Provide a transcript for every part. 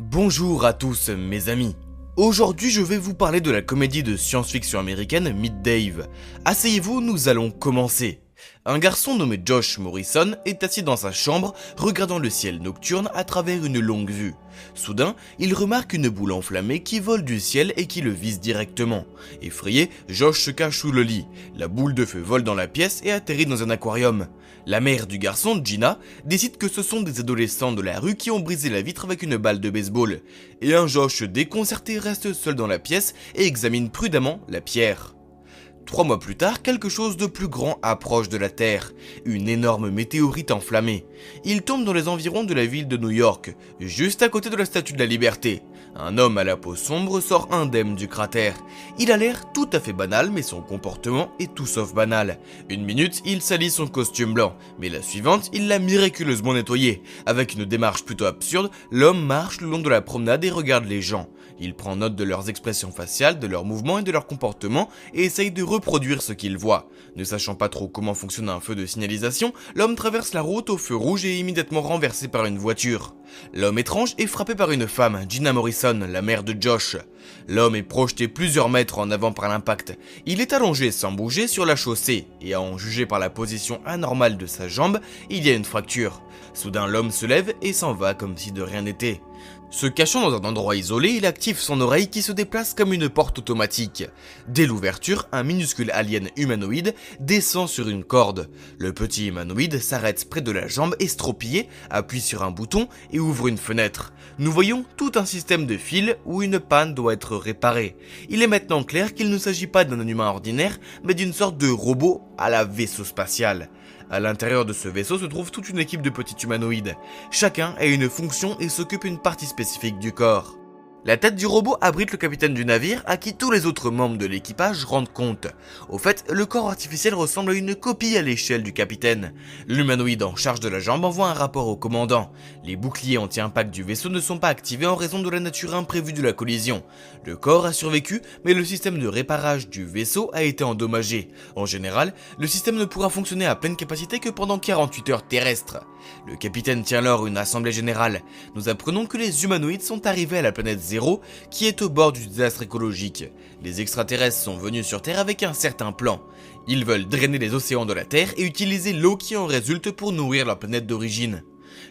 Bonjour à tous mes amis. Aujourd'hui je vais vous parler de la comédie de science-fiction américaine Meet Dave. Asseyez-vous, nous allons commencer. Un garçon nommé Josh Morrison est assis dans sa chambre, regardant le ciel nocturne à travers une longue vue. Soudain, il remarque une boule enflammée qui vole du ciel et qui le vise directement. Effrayé, Josh se cache sous le lit. La boule de feu vole dans la pièce et atterrit dans un aquarium. La mère du garçon, Gina, décide que ce sont des adolescents de la rue qui ont brisé la vitre avec une balle de baseball. Et un Josh déconcerté reste seul dans la pièce et examine prudemment la pierre. 3 mois plus tard, quelque chose de plus grand approche de la Terre, une énorme météorite enflammée. Il tombe dans les environs de la ville de New York, juste à côté de la Statue de la Liberté. Un homme à la peau sombre sort indemne du cratère. Il a l'air tout à fait banal, mais son comportement est tout sauf banal. Une minute, il salit son costume blanc, mais la suivante, il l'a miraculeusement nettoyé. Avec une démarche plutôt absurde, l'homme marche le long de la promenade et regarde les gens. Il prend note de leurs expressions faciales, de leurs mouvements et de leur comportement et essaye de reproduire ce qu'il voit. Ne sachant pas trop comment fonctionne un feu de signalisation, l'homme traverse la route au feu rouge et est immédiatement renversé par une voiture. L'homme étrange est frappé par une femme, Gina Morrison, la mère de Josh. L'homme est projeté plusieurs mètres en avant par l'impact. Il est allongé sans bouger sur la chaussée et à en juger par la position anormale de sa jambe, il y a une fracture. Soudain l'homme se lève et s'en va comme si de rien n'était. Se cachant dans un endroit isolé, il active son oreille qui se déplace comme une porte automatique. Dès l'ouverture, un minuscule alien humanoïde descend sur une corde. Le petit humanoïde s'arrête près de la jambe estropiée, appuie sur un bouton et ouvre une fenêtre. Nous voyons tout un système de fils où une panne doit être réparée. Il est maintenant clair qu'il ne s'agit pas d'un humain ordinaire, mais d'une sorte de robot à la vaisseau spatial. À l'intérieur de ce vaisseau se trouve toute une équipe de petits humanoïdes. Chacun a une fonction et s'occupe d'une partie spécifique du corps. La tête du robot abrite le capitaine du navire à qui tous les autres membres de l'équipage rendent compte. Au fait, le corps artificiel ressemble à une copie à l'échelle du capitaine. L'humanoïde en charge de la jambe envoie un rapport au commandant. Les boucliers anti-impact du vaisseau ne sont pas activés en raison de la nature imprévue de la collision. Le corps a survécu, mais le système de réparage du vaisseau a été endommagé. En général, le système ne pourra fonctionner à pleine capacité que pendant 48 heures terrestres. Le capitaine tient alors une assemblée générale. Nous apprenons que les humanoïdes sont arrivés à la planète Zéro, qui est au bord du désastre écologique. Les extraterrestres sont venus sur Terre avec un certain plan. Ils veulent drainer les océans de la Terre et utiliser l'eau qui en résulte pour nourrir leur planète d'origine.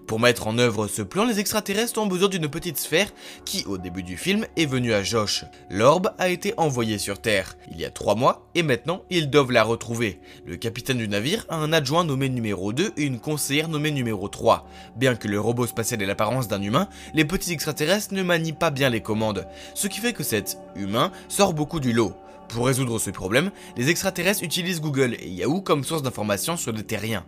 Pour mettre en œuvre ce plan, les extraterrestres ont besoin d'une petite sphère qui, au début du film, est venue à Josh. L'orbe a été envoyée sur Terre il y a 3 mois et maintenant ils doivent la retrouver. Le capitaine du navire a un adjoint nommé numéro 2 et une conseillère nommée numéro 3. Bien que le robot spatial ait l'apparence d'un humain, les petits extraterrestres ne manient pas bien les commandes, ce qui fait que cet humain sort beaucoup du lot. Pour résoudre ce problème, les extraterrestres utilisent Google et Yahoo comme source d'informations sur les terriens.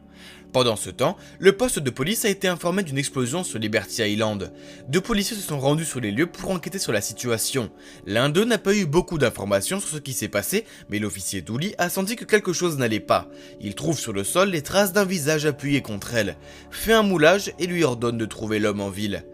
Pendant ce temps, le poste de police a été informé d'une explosion sur Liberty Island. 2 policiers se sont rendus sur les lieux pour enquêter sur la situation. L'un d'eux n'a pas eu beaucoup d'informations sur ce qui s'est passé, mais l'officier Dooley a senti que quelque chose n'allait pas. Il trouve sur le sol les traces d'un visage appuyé contre elle, fait un moulage et lui ordonne de trouver l'homme en ville.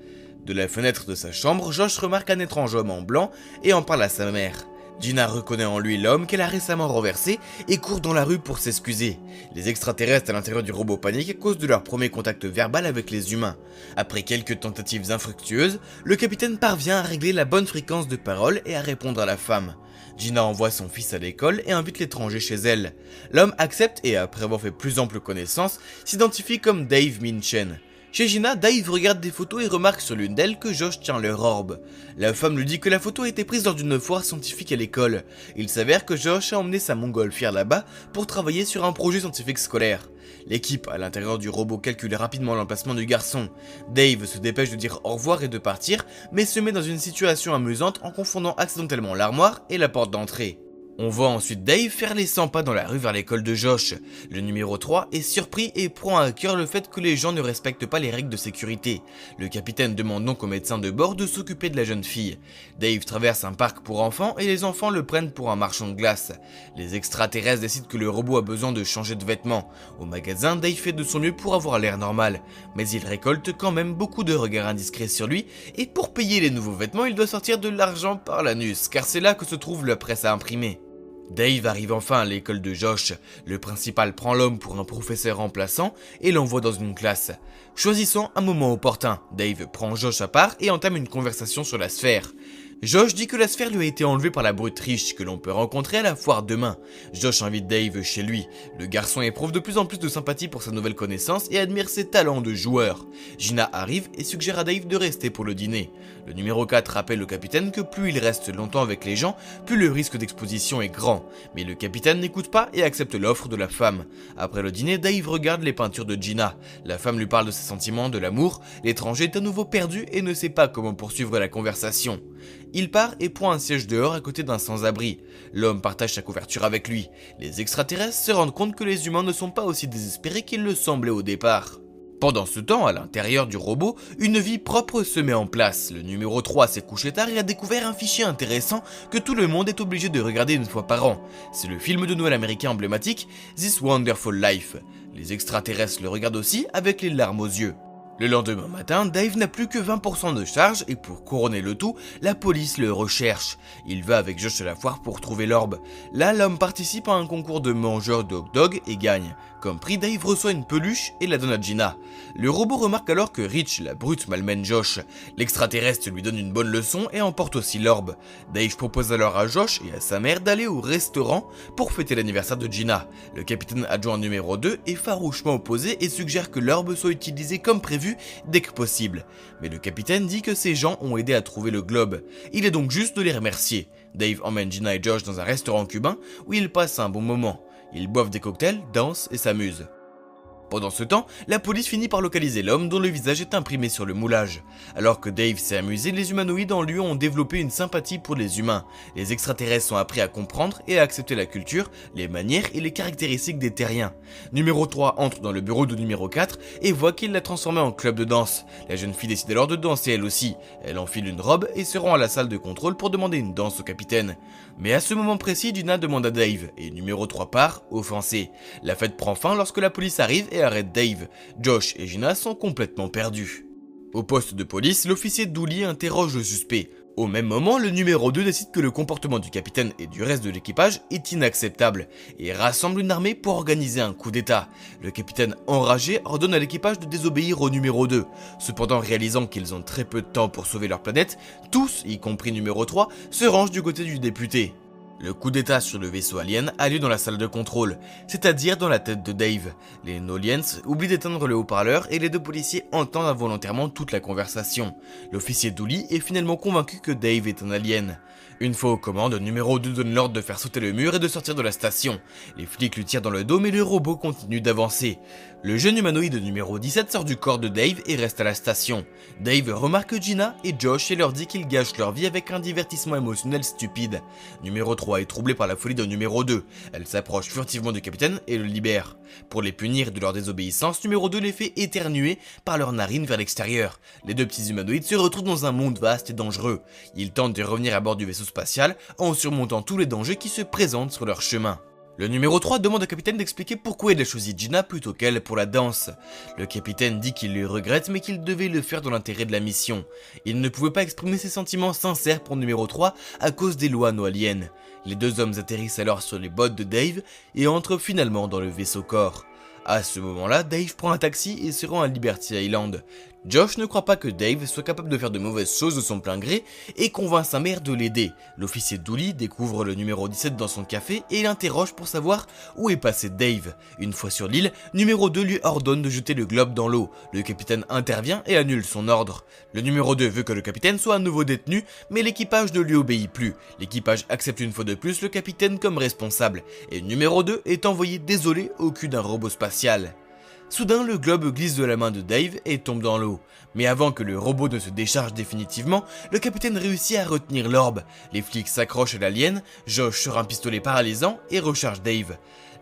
De la fenêtre de sa chambre, Josh remarque un étrange homme en blanc et en parle à sa mère. Gina reconnaît en lui l'homme qu'elle a récemment renversé et court dans la rue pour s'excuser. Les extraterrestres à l'intérieur du robot paniquent à cause de leur premier contact verbal avec les humains. Après quelques tentatives infructueuses, le capitaine parvient à régler la bonne fréquence de parole et à répondre à la femme. Gina envoie son fils à l'école et invite l'étranger chez elle. L'homme accepte et après avoir fait plus ample connaissance, s'identifie comme Dave Minchen. Chez Gina, Dave regarde des photos et remarque sur l'une d'elles que Josh tient leur orbe. La femme lui dit que la photo a été prise lors d'une foire scientifique à l'école. Il s'avère que Josh a emmené sa montgolfière là-bas pour travailler sur un projet scientifique scolaire. L'équipe à l'intérieur du robot calcule rapidement l'emplacement du garçon. Dave se dépêche de dire au revoir et de partir, mais se met dans une situation amusante en confondant accidentellement l'armoire et la porte d'entrée. On voit ensuite Dave faire les 100 pas dans la rue vers l'école de Josh. Le numéro 3 est surpris et prend à cœur le fait que les gens ne respectent pas les règles de sécurité. Le capitaine demande donc au médecin de bord de s'occuper de la jeune fille. Dave traverse un parc pour enfants et les enfants le prennent pour un marchand de glace. Les extraterrestres décident que le robot a besoin de changer de vêtements. Au magasin, Dave fait de son mieux pour avoir l'air normal, mais il récolte quand même beaucoup de regards indiscrets sur lui et pour payer les nouveaux vêtements, il doit sortir de l'argent par l'anus car c'est là que se trouve la presse à imprimer. Dave arrive enfin à l'école de Josh. Le principal prend l'homme pour un professeur remplaçant et l'envoie dans une classe. Choisissant un moment opportun, Dave prend Josh à part et entame une conversation sur la sphère. Josh dit que la sphère lui a été enlevée par la brute riche que l'on peut rencontrer à la foire demain. Josh invite Dave chez lui. Le garçon éprouve de plus en plus de sympathie pour sa nouvelle connaissance et admire ses talents de joueur. Gina arrive et suggère à Dave de rester pour le dîner. Le numéro 4 rappelle au capitaine que plus il reste longtemps avec les gens, plus le risque d'exposition est grand. Mais le capitaine n'écoute pas et accepte l'offre de la femme. Après le dîner, Dave regarde les peintures de Gina. La femme lui parle de ses sentiments, de l'amour. L'étranger est à nouveau perdu et ne sait pas comment poursuivre la conversation. Il part et prend un siège dehors à côté d'un sans-abri. L'homme partage sa couverture avec lui. Les extraterrestres se rendent compte que les humains ne sont pas aussi désespérés qu'ils le semblaient au départ. Pendant ce temps, à l'intérieur du robot, une vie propre se met en place. Le numéro 3 s'est couché tard et a découvert un fichier intéressant que tout le monde est obligé de regarder une fois par an. C'est le film de Noël américain emblématique This Wonderful Life. Les extraterrestres le regardent aussi avec les larmes aux yeux. Le lendemain matin, Dave n'a plus que 20% de charge et pour couronner le tout, la police le recherche. Il va avec Josh à la foire pour trouver l'orbe. Là, l'homme participe à un concours de mangeurs de hot dog et gagne. Comme prix, Dave reçoit une peluche et la donne à Gina. Le robot remarque alors que Rich, la brute, malmène Josh. L'extraterrestre lui donne une bonne leçon et emporte aussi l'orbe. Dave propose alors à Josh et à sa mère d'aller au restaurant pour fêter l'anniversaire de Gina. Le capitaine adjoint numéro 2 est farouchement opposé et suggère que l'orbe soit utilisée comme prévu dès que possible. Mais le capitaine dit que ces gens ont aidé à trouver le globe. Il est donc juste de les remercier. Dave emmène Gina et Josh dans un restaurant cubain où ils passent un bon moment. Ils boivent des cocktails, dansent et s'amusent. Pendant ce temps, la police finit par localiser l'homme dont le visage est imprimé sur le moulage. Alors que Dave s'est amusé, les humanoïdes en lui ont développé une sympathie pour les humains. Les extraterrestres ont appris à comprendre et à accepter la culture, les manières et les caractéristiques des terriens. Numéro 3 entre dans le bureau de numéro 4 et voit qu'il l'a transformé en club de danse. La jeune fille décide alors de danser elle aussi. Elle enfile une robe et se rend à la salle de contrôle pour demander une danse au capitaine. Mais à ce moment précis, Gina demande à Dave et numéro 3 part, offensé. La fête prend fin lorsque la police arrive et arrête Dave. Josh et Gina sont complètement perdus. Au poste de police, l'officier Dooley interroge le suspect. Au même moment, le numéro 2 décide que le comportement du capitaine et du reste de l'équipage est inacceptable et rassemble une armée pour organiser un coup d'état. Le capitaine enragé ordonne à l'équipage de désobéir au numéro 2. Cependant, réalisant qu'ils ont très peu de temps pour sauver leur planète, tous, y compris numéro 3, se rangent du côté du député. Le coup d'état sur le vaisseau alien a lieu dans la salle de contrôle, c'est-à-dire dans la tête de Dave. Les Noliens oublient d'éteindre le haut-parleur et les deux policiers entendent involontairement toute la conversation. L'officier Dooley est finalement convaincu que Dave est un alien. Une fois aux commandes, numéro 2 donne l'ordre de faire sauter le mur et de sortir de la station. Les flics lui tirent dans le dos mais le robot continue d'avancer. Le jeune humanoïde numéro 17 sort du corps de Dave et reste à la station. Dave remarque Gina et Josh et leur dit qu'ils gâchent leur vie avec un divertissement émotionnel stupide. Numéro 3 est troublée par la folie de numéro 2. Elle s'approche furtivement du capitaine et le libère. Pour les punir de leur désobéissance, numéro 2 les fait éternuer par leurs narines vers l'extérieur. Les deux petits humanoïdes se retrouvent dans un monde vaste et dangereux. Ils tentent de revenir à bord du vaisseau spatial en surmontant tous les dangers qui se présentent sur leur chemin. Le numéro 3 demande au capitaine d'expliquer pourquoi il a choisi Gina plutôt qu'elle pour la danse. Le capitaine dit qu'il le regrette mais qu'il devait le faire dans l'intérêt de la mission. Il ne pouvait pas exprimer ses sentiments sincères pour numéro 3 à cause des lois noaliennes. Les deux hommes atterrissent alors sur les bottes de Dave et entrent finalement dans le vaisseau corps. À ce moment-là, Dave prend un taxi et se rend à Liberty Island. Josh ne croit pas que Dave soit capable de faire de mauvaises choses de son plein gré et convainc sa mère de l'aider. L'officier Dooley découvre le numéro 17 dans son café et l'interroge pour savoir où est passé Dave. Une fois sur l'île, numéro 2 lui ordonne de jeter le globe dans l'eau. Le capitaine intervient et annule son ordre. Le numéro 2 veut que le capitaine soit à nouveau détenu, mais l'équipage ne lui obéit plus. L'équipage accepte une fois de plus le capitaine comme responsable, et numéro 2 est envoyé désolé au cul d'un robot spatial. Soudain, le globe glisse de la main de Dave et tombe dans l'eau. Mais avant que le robot ne se décharge définitivement, le capitaine réussit à retenir l'orbe. Les flics s'accrochent à l'alien, Josh sort un pistolet paralysant et recharge Dave.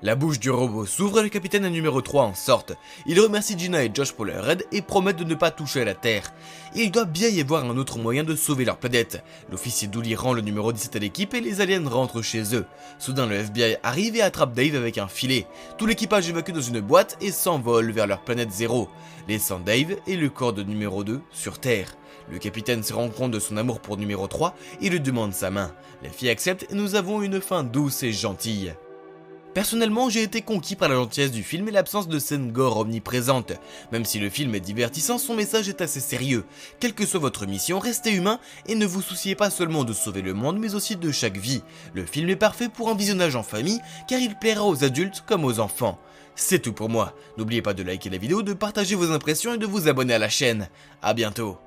La bouche du robot s'ouvre et le capitaine et numéro 3 en sortent. Il remercie Gina et Josh pour leur aide et promettent de ne pas toucher à la Terre. Il doit bien y avoir un autre moyen de sauver leur planète. L'officier Dooley rend le numéro 17 à l'équipe et les aliens rentrent chez eux. Soudain, le FBI arrive et attrape Dave avec un filet. Tout l'équipage évacue dans une boîte et s'envole vers leur planète zéro, laissant Dave et le corps de numéro 2 sur Terre. Le capitaine se rend compte de son amour pour numéro 3 et lui demande sa main. La fille accepte et nous avons une fin douce et gentille. Personnellement, j'ai été conquis par la gentillesse du film et l'absence de scènes gore omniprésentes. Même si le film est divertissant, son message est assez sérieux. Quelle que soit votre mission, restez humain et ne vous souciez pas seulement de sauver le monde, mais aussi de chaque vie. Le film est parfait pour un visionnage en famille, car il plaira aux adultes comme aux enfants. C'est tout pour moi. N'oubliez pas de liker la vidéo, de partager vos impressions et de vous abonner à la chaîne. A bientôt.